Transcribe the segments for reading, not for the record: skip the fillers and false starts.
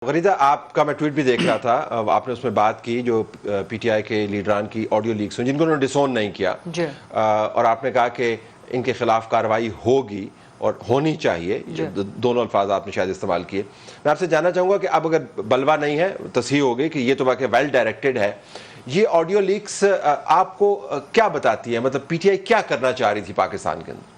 غریدہ آپ کا میں ٹویٹ بھی دیکھ رہا تھا، آپ نے اس میں بات کی جو پی ٹی آئی کے لیڈران کی آڈیو لیکس ہوئی جن کو انہوں نے ڈسون نہیں کیا جی. اور آپ نے کہا کہ ان کے خلاف کارروائی ہوگی اور ہونی چاہیے. دونوں الفاظ آپ نے شاید استعمال کیے. میں آپ سے جاننا چاہوں گا کہ اب اگر بلوا نہیں ہے، تصحیح ہو گئی کہ یہ تو واقعی ویل ڈائریکٹڈ ہے، یہ آڈیو لیکس آپ کو کیا بتاتی ہے؟ مطلب پی ٹی آئی کیا کرنا چاہ رہی تھی پاکستان کے اندر؟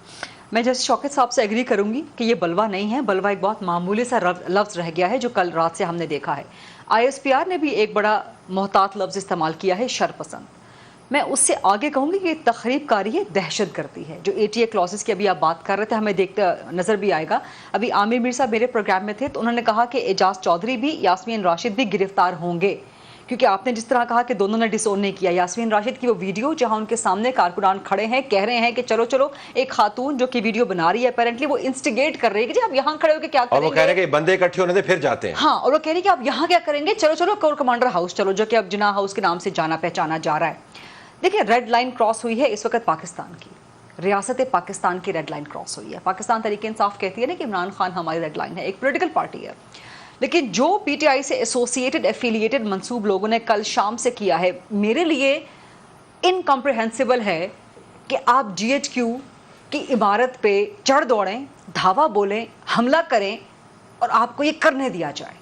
میں جیسے شوکت صاحب سے ایگری کروں گی کہ یہ بلوا نہیں ہے، بلوا ایک بہت معمولی سا لفظ رہ گیا ہے جو کل رات سے ہم نے دیکھا ہے. آئی ایس پی آر نے بھی ایک بڑا محتاط لفظ استعمال کیا ہے، شر پسند. میں اس سے آگے کہوں گی کہ یہ تخریب کاری ہے، دہشت گردی ہے. جو ATA کلاسز کی ابھی آپ بات کر رہے تھے، ہمیں دیکھتے نظر بھی آئے گا. ابھی عامر میر صاحب میرے پروگرام میں تھے تو انہوں نے کہا کہ اعجاز چودھری بھی، یاسمین راشد بھی گرفتار ہوں گے، کیونکہ آپ نے جس طرح کہا کہ دونوں نے ڈسون نہیں کیا. یاسمین راشد کی وہ ویڈیو جہاں ان کے سامنے کارکنان کھڑے ہیں، کہہ رہے ہیں کہ چلو چلو، ایک خاتون جو کہ ویڈیو بنا رہی ہے اپیرنٹلی وہ انسٹیگیٹ کر رہی ہے کہ جی آپ یہاں کھڑے ہو کے کیا کریں گے، اور وہ کہہ رہے ہیں کہ بندے اکٹھے ہونے سے پھر جاتے ہیں. ہاں، اور وہ کہہ رہی ہے کہ آپ یہاں کیا کریں گے، چلو چلو کور کمانڈر ہاؤس چلو، جو کہ اب جناح ہاؤس کے نام سے جانا پہچانا جا رہا ہے. دیکھیں، ریڈ لائن کراس ہوئی ہے اس وقت پاکستان کی، ریاست پاکستان کی ریڈ لائن کراس ہوئی ہے. پاکستان تحریک انصاف کہتی ہے نا کہ عمران خان ہماری ریڈ لائن ہے، ایک پولیٹیکل پارٹی ہے. لیکن جو پی ٹی آئی سے ایسوسیٹڈ ایفیلیٹڈ منصوب لوگوں نے کل شام سے کیا ہے، میرے لیے انکمپریہنسیبل ہے کہ آپ GHQ کی عمارت پہ چڑھ دوڑیں، دھاوا بولیں، حملہ کریں اور آپ کو یہ کرنے دیا جائے.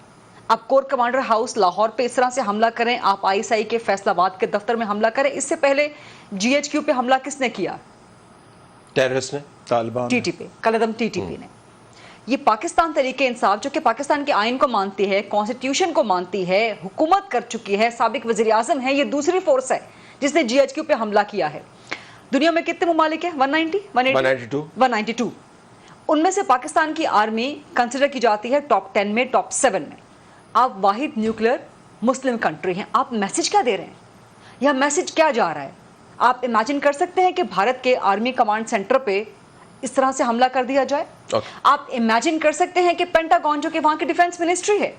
آپ کور کمانڈر ہاؤس لاہور پہ اس طرح سے حملہ کریں، آپ ISI کے فیصل آباد کے دفتر میں حملہ کریں. اس سے پہلے GHQ پہ حملہ کس نے کیا؟ ٹیررسٹ نے، طالبان، TT پہ، قلعدم TT نے. یہ پاکستان تحریک انصاف جو کہ پاکستان کے آئین کو مانتی ہے، کانسٹیٹیوشن کو مانتی ہے، حکومت کر چکی ہے، سابق وزیر اعظم ہے، یہ دوسری فورس ہے جس نے GHQ پہ حملہ کیا ہے. دنیا میں کتنے ممالک ہیں؟ 192. ان میں سے پاکستان کی آرمی کنسیڈر کی جاتی ہے ٹاپ 10 میں، ٹاپ 7 میں. آپ واحد نیوکلیر مسلم کنٹری ہیں. آپ میسج کیا دے رہے ہیں؟ یا میسج کیا جا رہا ہے؟ آپ امیجن کر سکتے ہیں کہ بھارت کے آرمی کمانڈ سینٹر پہ اس طرح سے حملہ کر دیا جائے؟ آپ امیجن کر سکتے ہیں کہ پینٹاگون جو کہ وہاں کی ڈیفنس منسٹری ہے،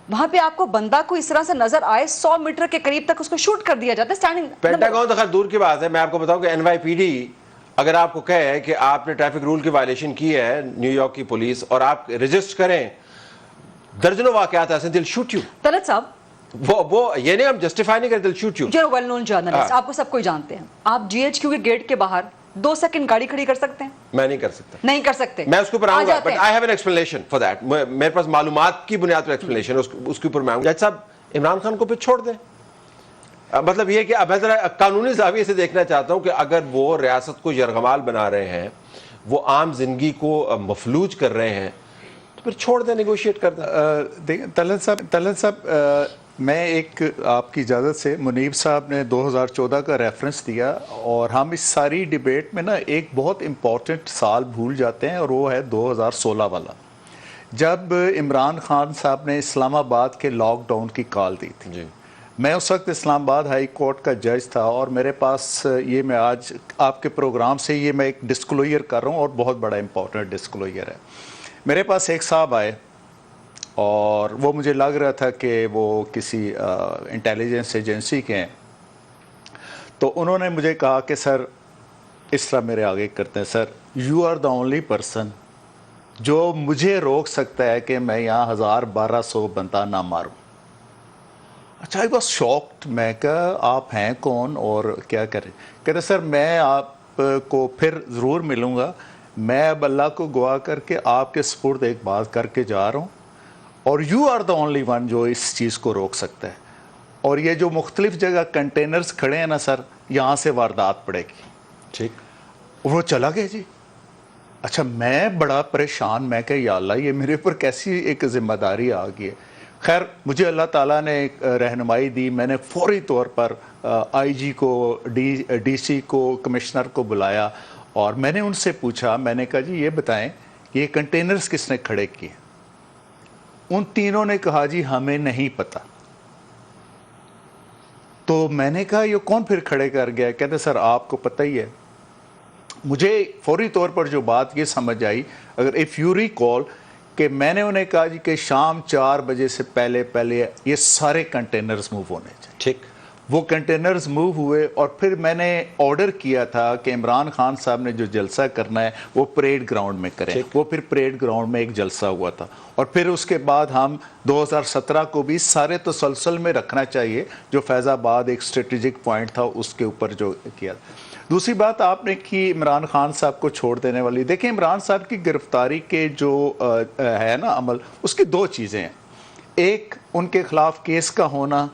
وہاں پہ آپ کو بندہ کو اس طرح سے نظر آئے 100 میٹر کے قریب تک اس کو شوٹ کر دیا جاتا ہے اسٹینڈنگ. پینٹاگون تو خیر دور کی بات ہے. میں آپ کو بتاؤں کہ NYPD اگر آپ کو کہے کہ آپ نے ٹریفک رول کی وائلیشن کی ہے، نیو یارک کی پولیس، اور آپ رجسٹ کریں درجنوں واقعات ایسے، دل شوٹ یو. طلعت صاحب، وہ یہ نہیں، ہم جسٹیفائی نہیں کرتے، دل شوٹ یو. جو ویل نون جرنلسٹ، آپ کو سب کوئی جانتے ہیں. آپ GHQ کے گیٹ کے باہر 2 سیکنڈ گاڑی کھڑی کر سکتے ہیں؟ میں نہیں کر سکتا. نہیں کر سکتے. میں اس کے اوپر آؤں گا، but I have an explanation for that. میرے پاس معلومات کی بنیاد پر ایکسپلینیشن، اس کے اوپر میں آؤں گا. جج صاحب، عمران خان کو پھر چھوڑ دیں. مطلب یہ کہ اب میں ذرا قانونی زاویے سے دیکھنا چاہتا ہوں کہ اگر وہ ریاست کو یرغمال بنا رہے ہیں، وہ عام زندگی کو مفلوج کر رہے ہیں، تو پھر چھوڑ دیں، نیگوشیٹ کر دیں. دیکھیں طلعت صاحب، میں ایک آپ کی اجازت سے، منیب صاحب نے 2014 کا ریفرنس دیا، اور ہم اس ساری ڈیبیٹ میں نا ایک بہت امپورٹنٹ سال بھول جاتے ہیں، اور وہ ہے 2016 والا، جب عمران خان صاحب نے اسلام آباد کے لاک ڈاؤن کی کال دی تھی. جی، میں اس وقت اسلام آباد ہائی کورٹ کا جج تھا، اور میرے پاس یہ، میں آج آپ کے پروگرام سے یہ میں ایک ڈسکلوئر کر رہا ہوں، اور بہت بڑا امپورٹنٹ ڈسکلوئر ہے. میرے پاس ایک صاحب آئے، اور وہ مجھے لگ رہا تھا کہ وہ کسی انٹیلیجنس ایجنسی کے ہیں. تو انہوں نے مجھے کہا کہ سر، اس طرح میرے آگے کرتے ہیں، sir you are the only person جو مجھے روک سکتا ہے کہ میں یہاں 1200 بندہ نہ ماروں. اچھا، آئی واز شاکڈ. میں کہا آپ ہیں کون اور کیا کریں؟ کہتے سر میں آپ کو پھر ضرور ملوں گا، میں اب اللہ کو گواہ کر کے آپ کے سپرد ایک بات کر کے جا رہا ہوں، اور you are the only one جو اس چیز کو روک سکتا ہے. اور یہ جو مختلف جگہ کنٹینرز کھڑے ہیں نا سر، یہاں سے واردات پڑے گی. ٹھیک. وہ چلا گیا جی. اچھا، میں بڑا پریشان، میں کہ یا اللہ، یہ میرے پر کیسی ایک ذمہ داری آ گئی ہے. خیر، مجھے اللہ تعالیٰ نے ایک رہنمائی دی. میں نے فوری طور پر IG کو، DC کو، کمشنر کو بلایا، اور میں نے ان سے پوچھا. میں نے کہا جی یہ بتائیں یہ کنٹینرز کس نے کھڑے کیے؟ ان تینوں نے کہا جی ہمیں نہیں پتہ. تو میں نے کہا یہ کون پھر کھڑے کر گیا؟ کہتے سر آپ کو پتہ ہی ہے. مجھے فوری طور پر جو بات یہ سمجھ آئی، اگر اف یو ریکال، کہ میں نے انہیں کہا جی کہ شام 4 بجے سے پہلے یہ سارے کنٹینرز موو ہونے چاہیے. ٹھیک. وہ کنٹینرز موو ہوئے اور پھر میں نے آرڈر کیا تھا کہ عمران خان صاحب نے جو جلسہ کرنا ہے وہ پریڈ گراؤنڈ میں کریں. وہ پھر پریڈ گراؤنڈ میں ایک جلسہ ہوا تھا اور پھر اس کے بعد ہم 2017 کو بھی سارے تسلسل میں رکھنا چاہیے جو فیض آباد ایک اسٹریٹجک پوائنٹ تھا اس کے اوپر جو کیا. دوسری بات آپ نے کی عمران خان صاحب کو چھوڑ دینے والی. دیکھیں عمران صاحب کی گرفتاری کے جو ہے نا عمل, اس کی دو چیزیں ہیں. ایک ان کے خلاف کیس کا ہونا,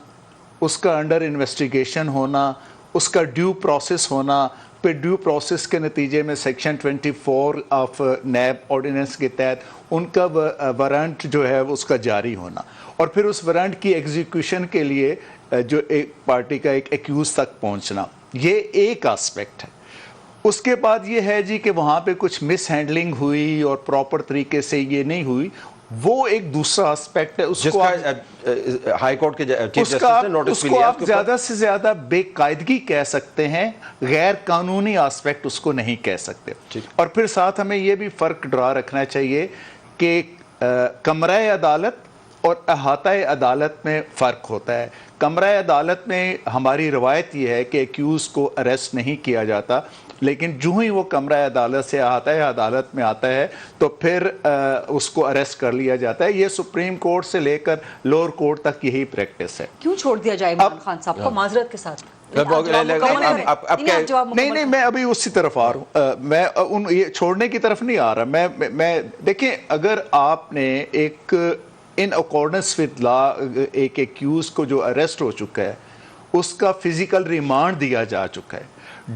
اس کا انڈر انویسٹیگیشن ہونا, اس کا ڈیو پروسیس ہونا, پھر ڈیو پروسیس کے نتیجے میں سیکشن 24 آف نیب آرڈیننس کے تحت ان کا وارنٹ جو ہے اس کا جاری ہونا, اور پھر اس وارنٹ کی ایگزیکیوشن کے لیے جو ایک پارٹی کا ایک ایکیوز تک پہنچنا. یہ ایک آسپیکٹ ہے. اس کے بعد یہ ہے جی کہ وہاں پہ کچھ مس ہینڈلنگ ہوئی اور پراپر طریقے سے یہ نہیں ہوئی, وہ ایک دوسرا آسپیکٹ ہے. اس جس کو کا ہائی کورٹ کے چیف اس جسٹس کا نے نوٹس اس بھی کو لیا. آپ زیادہ سے زیادہ بے قاعدگی کہہ سکتے ہیں, غیر قانونی آسپیکٹ اس کو نہیں کہہ سکتے. اور پھر ساتھ ہمیں یہ بھی فرق ڈرا رکھنا چاہیے کہ کمرہ عدالت اور احاطہ عدالت میں فرق ہوتا ہے. کمرہ عدالت میں ہماری روایت یہ ہے کہ ایکیوز کو اریسٹ نہیں کیا جاتا, لیکن جو ہی وہ کمرہ عدالت سے احاطہ عدالت میں آتا ہے تو پھر اس کو اریسٹ کر لیا جاتا ہے. یہ سپریم کورٹ سے لے کر لور کورٹ تک یہی پریکٹس ہے. کیوں چھوڑ دیا جائے عمران خان صاحب کو معذرت کے ساتھ؟ نہیں میں ابھی اسی طرف آ رہا ہوں. میں یہ چھوڑنے کی طرف نہیں آ رہا. میں دیکھیں, اگر آپ نے ایک ان اکارڈنس ود لا ایک ایکیوز کو جو اریسٹ ہو چکا ہے اس کا فزیکل ریمانڈ دیا جا چکا ہے,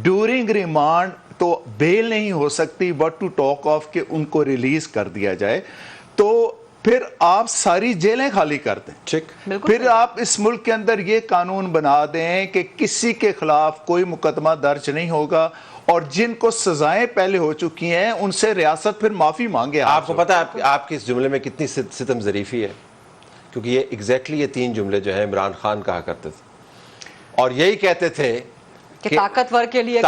ڈیورنگ ریمانڈ تو بیل نہیں ہو سکتی بٹ ٹو ٹاک آف کہ ان کو ریلیز کر دیا جائے, تو پھر آپ ساری جیلیں خالی کر دیں. پھر آپ اس ملک کے اندر یہ قانون بنا دیں کہ کسی کے خلاف کوئی مقدمہ درج نہیں ہوگا, اور جن کو سزائیں پہلے ہو چکی ہیں ان سے ریاست پھر معافی مانگے. آپ کو پتا ہے آپ کے اس جملے میں کتنی ستم ظریفی ہے, کیونکہ یہ ایگزیکٹلی یہ تین جملے جو ہیں عمران خان کہا کرتے تھے اور یہی کہتے تھے کہ طاقتور کے لیے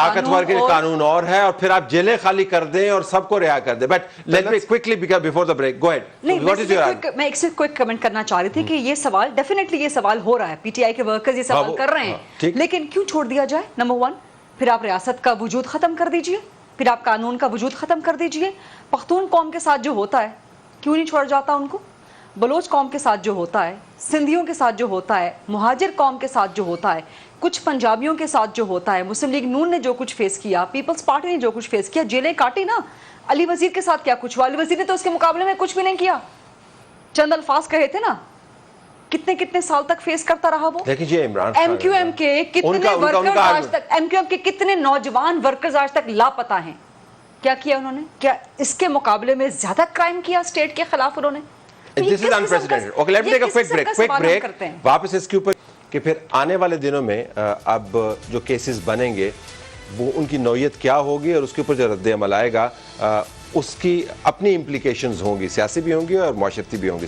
قانون اور ہے, اور پھر آپ جیلیں خالی کر دیں اور سب کو رہا کر دیں. But let me quickly before the break go ahead. میں ایک سے کوئک کمنٹ کرنا چاہ رہی تھی کہ یہ سوال ڈیفینیٹلی یہ سوال ہو رہا ہے, پی ٹی آئی کے ورکرز یہ سوال کر رہے ہیں, لیکن کیوں چھوڑ دیا جائے؟ نمبر 1, پھر آپ ریاست کا وجود ختم کر دیجئے, پھر آپ قانون کا وجود ختم کر دیجئے. پختون قوم کے ساتھ جو ہوتا ہے کیوں نہیں چھوڑ جاتا ان کو؟ بلوچ قوم کے ساتھ جو ہوتا ہے, سندھیوں کے ساتھ جو ہوتا ہے, مہاجر قوم کے ساتھ جو ہوتا ہے, کچھ پنجابیوں کے ساتھ جو ہوتا ہے, مسلم لیگ نون نے جو کچھ فیس کیا, پیپلز پارٹی نے جو کچھ فیس کیا, جیلیں کاٹی نا. علی وزیر کے ساتھ کیا کچھ ہوا؟ علی وزیر نے تو اس کے مقابلے میں کچھ بھی نہیں کیا, چند الفاظ کہے تھے نا. کتنے سال تک فیس کرتا رہا وہ. ایم کیو ایم کے کتنے ورکرز آج تک, ایم کیو ایم کے کتنے نوجوان ورکرز آج تک لاپتہ ہیں. کیا کیا انہوں نے؟ کیا اس کے مقابلے میں زیادہ کرائم کیا اسٹیٹ کے خلاف انہوں نے؟ This is unprecedented. Okay, let me take a quick break. واپس اس کے اوپر کہ پھر آنے والے دنوں میں اب جو کیسز بنیں گے وہ ان کی نوعیت کیا ہوگی اور اس کے اوپر جو رد عمل آئے گا اس کی اپنی امپلیکیشنز ہوں گی, سیاسی بھی ہوں گی اور معاشرتی بھی ہوں گی.